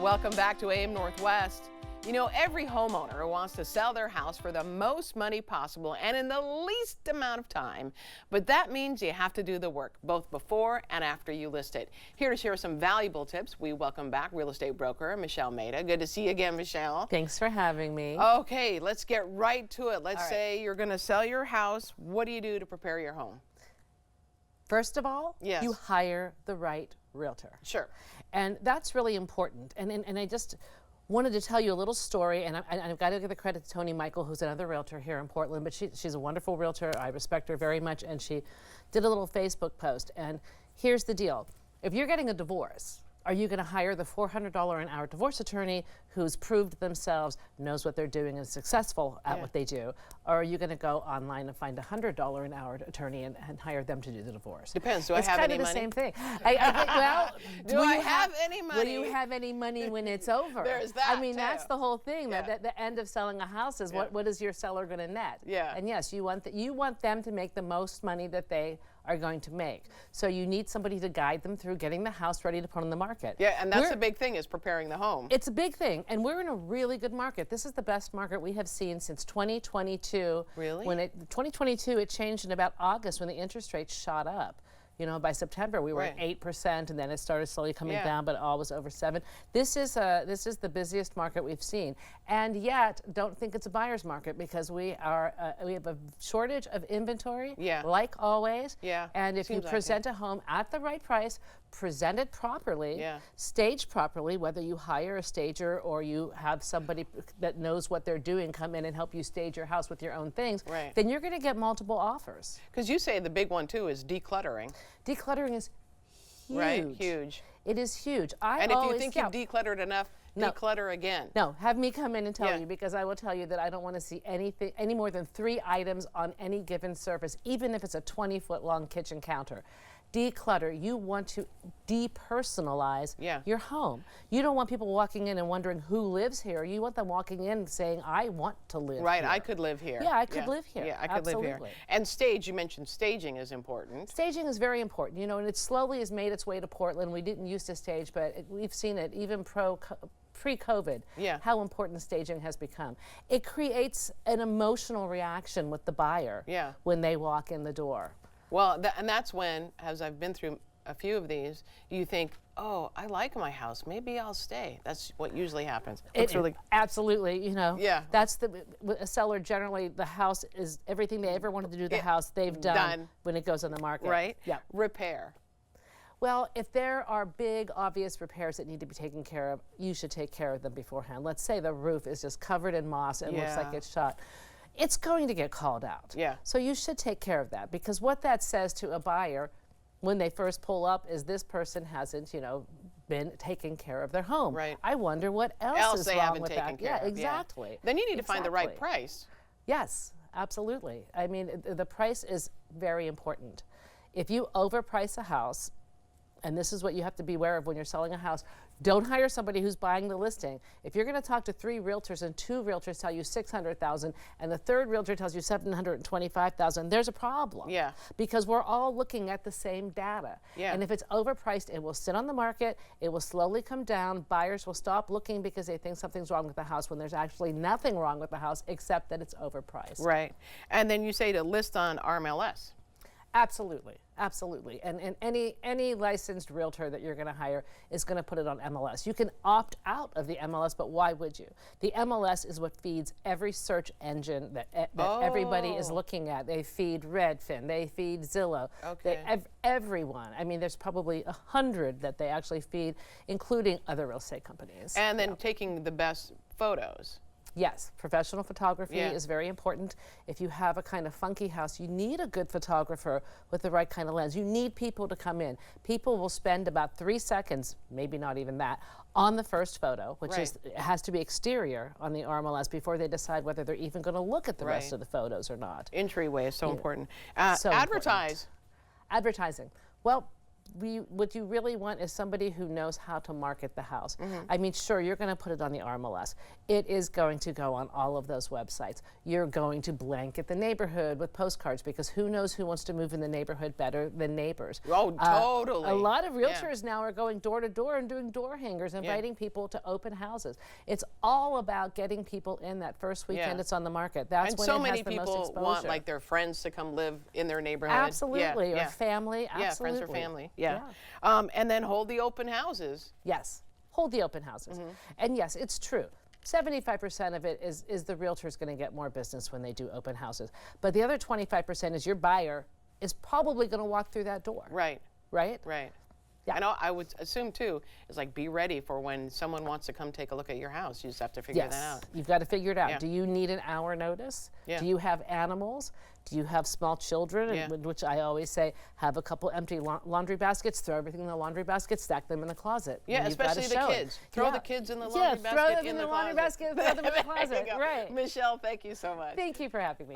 Welcome back to AM Northwest. You know, every homeowner wants to sell their house for the most money possible and in the least amount of time. But that means you have to do the work, both before and after you list it. Here to share some valuable tips, we welcome back real estate broker Michelle Maida. Good to see you again, Michelle. Thanks for having me. Okay, let's get right to it. Let's say you're going to sell your house. What do you do to prepare your home? First of all, Yes. you hire the right realtor. Sure. And that's really important. And I just wanted to tell you a little story, and I've got to give the credit to Tony Michael, who's another realtor here in Portland, but she's a wonderful realtor. I respect her very much, and she did a little Facebook post. And here's the deal. If you're getting a divorce, are you going to hire the $400 an hour divorce attorney who's proved themselves, knows what they're doing, and is successful at what they do? Or are you going to go online and find a $100 an hour attorney and hire them to do the divorce? Depends. Do I have any money? It's kind of the same thing. Well, do I have any money? Will you have any money when it's over? There's that, I mean, too. that's the whole thing. That the end of selling a house is what is your seller going to net? Yeah. And yes, you want them to make the most money that they are going to make. So you need somebody to guide them through getting the house ready to put on the market. Yeah, and that's a big thing, is preparing the home. It's a big thing, and we're in a really good market. This is the best market we have seen since 2022. Really? 2022, it changed in about August when the interest rates shot up. You know, by September we were at 8%, and then it started slowly coming down, but it all was over 7. This is the busiest market we've seen, and yet don't think it's a buyer's market, because we have a shortage of inventory. Yeah. Like always. Yeah. And if you present a home at the right price, present it properly, staged properly, whether you hire a stager or you have somebody that knows what they're doing come in and help you stage your house with your own things, then you're going to get multiple offers. Because you say the big one too is decluttering. Decluttering is huge. Right, huge. It is huge. And if you think you've decluttered enough, declutter again. No, have me come in and tell you, because I will tell you that I don't want to see any more than 3 items on any given surface, even if it's a 20-foot long kitchen counter. Declutter. You want to depersonalize your home. You don't want people walking in and wondering who lives here. You want them walking in saying, I want to live here. Right, I could live here. Yeah, I could live here. Yeah, I could live here. And stage, you mentioned staging is important. Staging is very important, you know, and it slowly has made its way to Portland. We didn't used to stage, but we've seen it even pre-COVID, how important staging has become. It creates an emotional reaction with the buyer when they walk in the door. Well, and that's when, as I've been through a few of these, you think, oh, I like my house, maybe I'll stay. That's what usually happens. Absolutely, you know. Yeah. That's a seller, generally, the house is everything they ever wanted to do to the house, they've done when it goes on the market. Right? Yeah. Repair. Well, if there are big, obvious repairs that need to be taken care of, you should take care of them beforehand. Let's say the roof is just covered in moss and looks like it's shot. It's going to get called out. Yeah. So you should take care of that, because what that says to a buyer when they first pull up is this person hasn't, you know, been taking care of their home. Right. I wonder what else is wrong with that. Yeah, exactly. Then you need to find the right price. Yes, absolutely. I mean, the price is very important. If you overprice a house, and this is what you have to be aware of when you're selling a house, don't hire somebody who's buying the listing. If you're going to talk to 3 realtors and 2 realtors tell you $600,000 and the 3rd realtor tells you $725,000, there's a problem. Yeah. Because we're all looking at the same data. Yeah. And if it's overpriced, it will sit on the market, it will slowly come down, buyers will stop looking because they think something's wrong with the house when there's actually nothing wrong with the house except that it's overpriced. Right. And then you say to list on RMLS. Absolutely, absolutely. And any licensed realtor that you're going to hire is going to put it on MLS. You can opt out of the MLS, but why would you? The MLS is what feeds every search engine that everybody is looking at. They feed Redfin, they feed Zillow, everyone. I mean, there's probably 100 that they actually feed, including other real estate companies. And then taking the best photos. Yes, professional photography is very important. If you have a kind of funky house, you need a good photographer with the right kind of lens. You need people to come in. People will spend about 3 seconds, maybe not even that, on the first photo, which has to be exterior on the RMLS before they decide whether they're even going to look at the rest of the photos or not. Entryway is so important. Advertise. Advertising. Well, what you really want is somebody who knows how to market the house. I mean, sure, you're going to put it on the RMLS. It is going to go on all of those websites. You're going to blanket the neighborhood with postcards because who knows who wants to move in the neighborhood better than neighbors. Oh, totally. A lot of realtors now are going door to door and doing door hangers, inviting people to open houses. It's all about getting people in that first weekend it's on the market. That's and when so it many has the most people exposure. want like their friends to come live in their neighborhood. Absolutely, or family. Absolutely. Yeah, friends or family. Yeah. Yeah. And then hold the open houses. Yes, hold the open houses. And yes, it's true. 75% of it is the realtor's going to get more business when they do open houses. But the other 25% is your buyer is probably going to walk through that door. Right. Right? Right. Yeah. And I would assume too is like be ready for when someone wants to come take a look at your house. You just have to figure that out. You've got to figure it out. Yeah. Do you need an hour notice? Yeah. Do you have animals? Do you have small children? Yeah. Which I always say, have a couple empty laundry baskets, throw everything in the laundry basket, stack them in the closet. Yeah, When you've got a especially the showing. kids. Throw the kids in the laundry basket throw them in in the the laundry closet. basket, throw them in the There you closet. go. Right. Michelle, thank you so much. Thank you for having me.